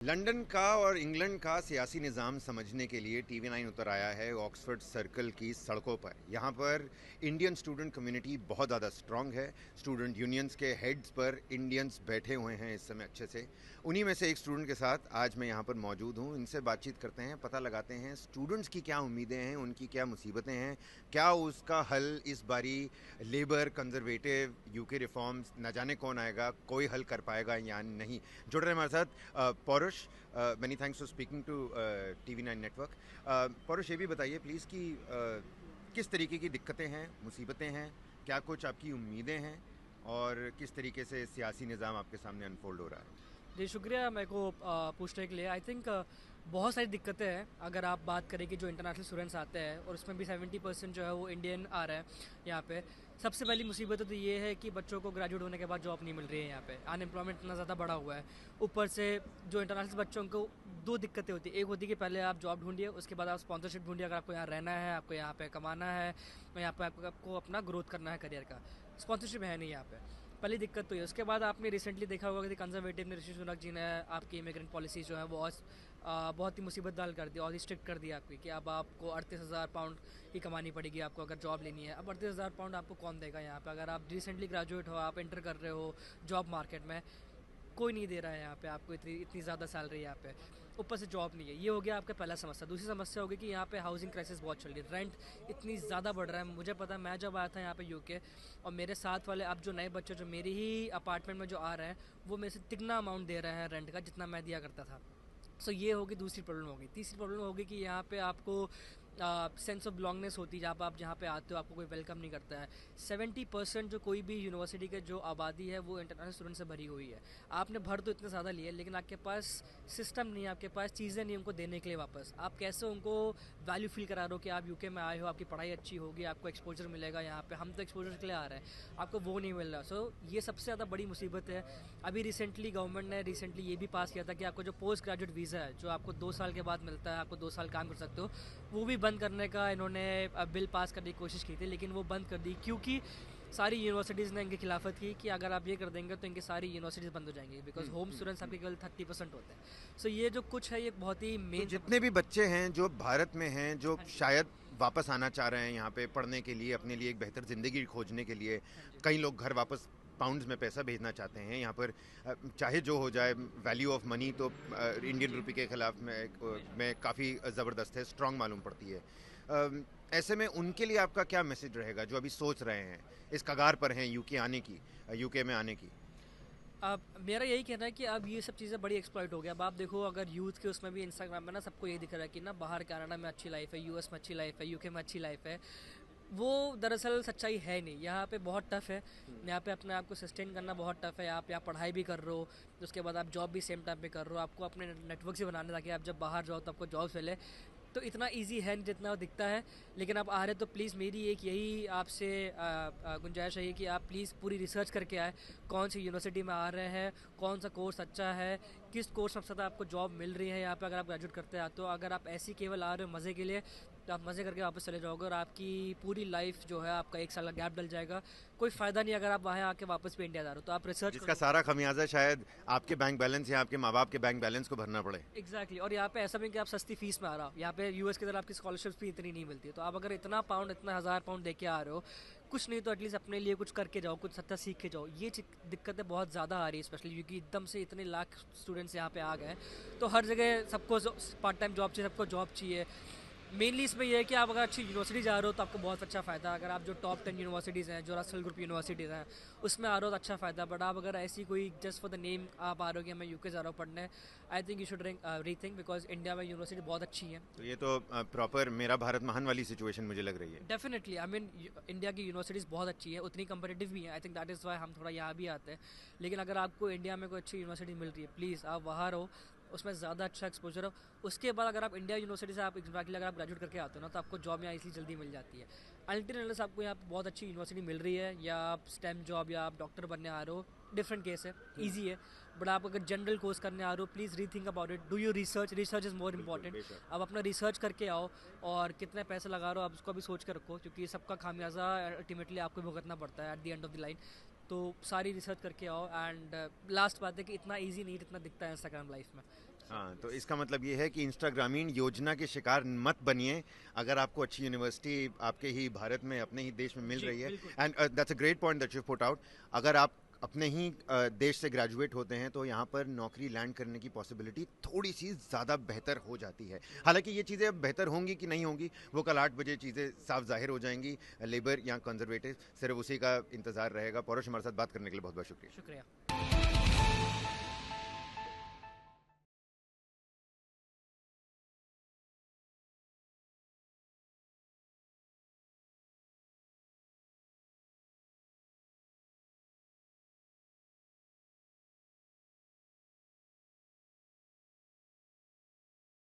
London का और England का सियासी निज़ाम समझने के लिए TV9 उतर आया है ऑक्सफोर्ड सर्कल की सड़कों पर। यहाँ पर इंडियन स्टूडेंट कम्युनिटी बहुत ज़्यादा स्ट्रांग है। स्टूडेंट यूनियंस के हेड्स पर इंडियंस बैठे हुए हैं इस समय अच्छे से। उन्हीं में से एक स्टूडेंट के साथ आज मैं यहाँ पर मौजूद हूँ। इनसे बातचीत करते हैं, पता लगाते हैं स्टूडेंट्स की क्या उम्मीदें हैं, उनकी क्या मुसीबतें हैं, क्या उसका हल इस बारी लेबर कंजर्वेटिव यूके रिफॉर्म्स न जाने कौन आएगा, कोई हल कर पाएगा या नहीं। जुड़ रहे हमारे साथ Paurush. Many thanks for speaking to TV9 network. Paurush, ये भी बताइए प्लीज़ कि किस तरीके की दिक्कतें हैं, मुसीबतें हैं, क्या कुछ आपकी उम्मीदें हैं और किस तरीके से सियासी निज़ाम आपके सामने अनफोल्ड हो रहा है। जी शुक्रिया मेरे को पूछने के लिए। आई थिंक बहुत सारी दिक्कतें हैं। अगर आप बात करें कि जो इंटरनेशनल स्टूडेंट्स आते हैं और उसमें भी 70% जो है वो इंडियन आ रहे हैं यहाँ पे। सबसे पहली मुसीबत तो ये है कि बच्चों को ग्रेजुएट होने के बाद जॉब नहीं मिल रही है यहाँ पे। अनएम्प्लॉयमेंट इतना ज़्यादा बढ़ा हुआ है। ऊपर से जो इंटरनेशनल बच्चों को दो दिक्कतें होती है। एक होती है कि पहले आप जॉब ढूंढिए, उसके बाद आप स्पॉन्सरशिप ढूंढिए अगर आपको यहाँ रहना है, आपको यहाँ पे कमाना है, यहाँ पे आपको अपना ग्रोथ करना है करियर का। स्पॉन्सरशिप है नहीं यहाँ पे, पहली दिक्कत तो ये। उसके बाद आपने रिसेंटली देखा होगा कि कंजर्वेटिव ने, ऋषि सुनक जी ने आपकी इमिग्रेंट पॉलिसी जो है वो बहुत ही मुसीबत दाल कर दी और स्ट्रिक्ट कर दिया आपकी कि अब आपको 38,000 पाउंड की कमानी पड़ेगी आपको अगर जॉब लेनी है। अब 38,000 पाउंड आपको कौन देगा यहाँ पे? अगर आप रिसेंटली ग्रेजुएट हो, आप एंटर कर रहे हो जॉब मार्केट में, कोई नहीं दे रहा है यहाँ पे आपको इतनी इतनी ज़्यादा सैलरी यहाँ पे। ऊपर से जॉब नहीं है। ये हो गया आपका पहला समस्या। दूसरी समस्या होगी कि यहाँ पे हाउसिंग क्राइसिस बहुत चल रही है। रेंट इतनी ज़्यादा बढ़ रहा है। मुझे पता है, मैं जब आया था यहाँ पे यूके और मेरे साथ वाले अब जो नए बच्चे जो मेरी ही अपार्टमेंट में जो आ रहे हैं वो मेरे से तिगना अमाउंट दे रहे हैं रेंट का जितना मैं दिया करता था। सो ये होगी दूसरी प्रॉब्लम होगी। तीसरी प्रॉब्लम होगी कि यहाँ पे आपको सेंस ऑफ बिलोंगनेस होती है। जब आप जहाँ पे आते हो आपको कोई वेलकम नहीं करता है। 70% जो कोई भी यूनिवर्सिटी के जो आबादी है वो इंटरनेशनल स्टूडेंट से भरी हुई है। आपने भर तो इतना ज़्यादा लिया लेकिन आपके पास सिस्टम नहीं है, आपके पास चीज़ें नहीं उनको देने के लिए वापस। आप कैसे उनको वैल्यू फील करा रहे हो कि आप यूके में आए हो, आपकी पढ़ाई अच्छी होगी, आपको एक्सपोजर मिलेगा यहाँ पे। हम तो एक्सपोजर के लिए आ रहे हैं, आपको वो नहीं मिल रहा। सो ये सबसे ज़्यादा बड़ी मुसीबत है। अभी रिसेंटली गवर्नमेंट ने ये भी पास किया था कि आपको जो पोस्ट ग्रेजुएट वीज़ा है जो आपको 2 साल के बाद मिलता है, आपको 2 साल काम कर सकते हो, वो भी बंद करने का इन्होंने बिल पास करने की कोशिश की थी लेकिन वो बंद कर दी क्योंकि सारी यूनिवर्सिटीज़ ने इनकी खिलाफत की कि अगर आप ये कर देंगे तो इनकी सारी यूनिवर्सिटीज़ बंद हो जाएंगी बिकॉज होम स्टूडेंट्स आपके केवल 30% होते हैं। सो ये जो कुछ है ये बहुत ही तो मेन। जितने भी बच्चे हैं जो भारत में हैं, जो हाँ जी। शायद वापस आना चाह रहे हैं यहाँ पे पढ़ने के लिए, अपने लिए एक बेहतर ज़िंदगी खोजने के लिए, हाँ जी। कई लोग घर वापस पाउंड्स में पैसा भेजना चाहते हैं यहाँ पर। चाहे जो हो जाए, वैल्यू ऑफ मनी तो इंडियन जी। रुपये के खिलाफ में काफ़ी ज़बरदस्त है, स्ट्रांग मालूम पड़ती है। ऐसे में उनके लिए आपका क्या मैसेज रहेगा जो अभी सोच रहे हैं, इस कगार पर हैं यूके में आने की। अब मेरा यही कहना है कि अब ये सब चीज़ें बड़ी एक्सप्लॉइट हो गया। अब आप देखो अगर यूथ के उसमें भी इंस्टाग्राम में ना सबको ये दिख रहा है कि ना बाहर कनाडा में अच्छी लाइफ है, यूएस में अच्छी लाइफ है, यूके में अच्छी लाइफ है। वो दरअसल सच्चाई है नहीं। यहाँ पे बहुत टफ़ है। यहाँ पे अपने आप को सस्टेन करना बहुत टफ़ है। आप यहाँ पढ़ाई भी कर रहे हो, उसके बाद आप जॉब भी सेम टाइम पे कर रहे हो, आपको अपने नेटवर्क से बनाने ताकि आप जब बाहर जाओ तो आपको जॉब मिले। तो इतना इजी है नहीं जितना वो दिखता है। लेकिन आप आ रहे तो प्लीज़ मेरी एक यही आपसे गुंजाइश है कि आप प्लीज़ पूरी रिसर्च करके आए कौन सी यूनिवर्सिटी में आ रहे हैं, कौन सा कोर्स अच्छा है, किस कोर्स में ज़्यादा आपको जॉब मिल रही है यहाँ पे अगर आप ग्रेजुएट करते हैं। तो अगर आप ऐसी केवल आ रहे हो मज़े के लिए तो आप मज़े करके वापस चले जाओगे और आपकी पूरी लाइफ जो है आपका 1 साल का गैप डल जाएगा। कोई फ़ायदा नहीं अगर आप वहाँ आके वापस भी इंडिया जा रहे हो। तो आप रिसर्च जिसका करो। सारा खमियाजा शायद आपके बैंक बैलेंस या आपके माँ बाप के बैंक बैलेंस को भरना पड़े। एग्जैक्टली और यहाँ पे ऐसा भी कि आप सस्ती फीस में आ रहा हो। यहाँ पे यूएस की तरह आपकी स्कॉलरशिप्स भी इतनी नहीं मिलती है। तो आप अगर इतना पाउंड, इतना 1,000 पाउंड दे के आ रहे हो, कुछ नहीं तो एटलीस्ट अपने लिए कुछ करके जाओ, कुछ सत्ता सीख के जाओ। ये दिक्कतें बहुत ज़्यादा आ रही है स्पेशली क्योंकि एकदम से इतने लाख स्टूडेंट्स यहाँ पे आ गए। तो हर जगह सबको पार्ट टाइम जॉब चाहिए, सबको जॉब चाहिए। मेनली इसमें यह है कि आप अगर अच्छी यूनिवर्सिटी जा रहे हो तो आपको बहुत अच्छा फ़ायदा। अगर आप जो टॉप 10 यूनिवर्सिटीज़ हैं, जो रसल ग्रुप यूनिवर्सिटीज़ हैं, उसमें आ रहे हो तो अच्छा फ़ायदा। बट आप अगर ऐसी कोई जस्ट फॉर द नेम आप आ रहे हो कि मैं यूके जा रहा हूँ पढ़ने, I think you should rethink because India में यूनिवर्सिटी बहुत अच्छी है। तो ये तो प्रॉपर मेरा भारत महान वाली सिचुएशन मुझे लग रही है। डेफिनेटली आई मीन इंडिया की यूनिवर्सिटीज़ बहुत अच्छी है, उतनी कंपेटिटिव भी है। I think that is why हम थोड़ा यहाँ भी आते हैं। लेकिन अगर आपको इंडिया में कोई अच्छी यूनिवर्सिटी मिल रही है, प्लीज़ आप वहाँ रहो, उसमें ज़्यादा अच्छा एक्सपोजर हो। उसके बाद अगर आप इंडिया यूनिवर्सिटी से आप एग्जैक्टली अगर आप ग्रेजुएट करके आते हो ना तो आपको जॉब यहाँ इसलिए जल्दी मिल जाती है। अल्टरनेटिव आपको यहाँ पे बहुत अच्छी यूनिवर्सिटी मिल रही है या आप स्टेम जॉब या आप डॉक्टर बनने आ रहे हो, डिफरेंट केस है, ईजी है। बट आप अगर जनरल कोर्स करने आ रहे हो, please rethink about it, do your research. Research is more important. आप अपना रिसर्च करके आओ और कितने पैसे लगा रहे हो आप उसको भी सोच कर रखो क्योंकि सबका खामियाजा अल्टीमेटली आपको भुगतना पड़ता है at the end of the line. तो सारी रिसर्च करके आओ। एंड लास्ट बात है कि इतना ईजी नहीं जितना दिखता है इंस्टाग्राम लाइफ में। हाँ, तो इसका मतलब ये है कि इंस्टाग्रामीण योजना के शिकार मत बनिए। अगर आपको अच्छी यूनिवर्सिटी आपके ही भारत में, अपने ही देश में मिल जी रही है, बिल्कुल। And that's a great point that you put out. अगर आप अपने ही देश से ग्रेजुएट होते हैं तो यहाँ पर नौकरी लैंड करने की पॉसिबिलिटी थोड़ी सी ज़्यादा बेहतर हो जाती है। हालांकि ये चीज़ें अब बेहतर होंगी कि नहीं होंगी, वो कल 8 बजे चीज़ें साफ जाहिर हो जाएंगी। लेबर या कंजर्वेटिव, सिर्फ उसी का इंतज़ार रहेगा। पौरुष, हमारे साथ बात करने के लिए बहुत बहुत शुक्रिया। शुक्रिया।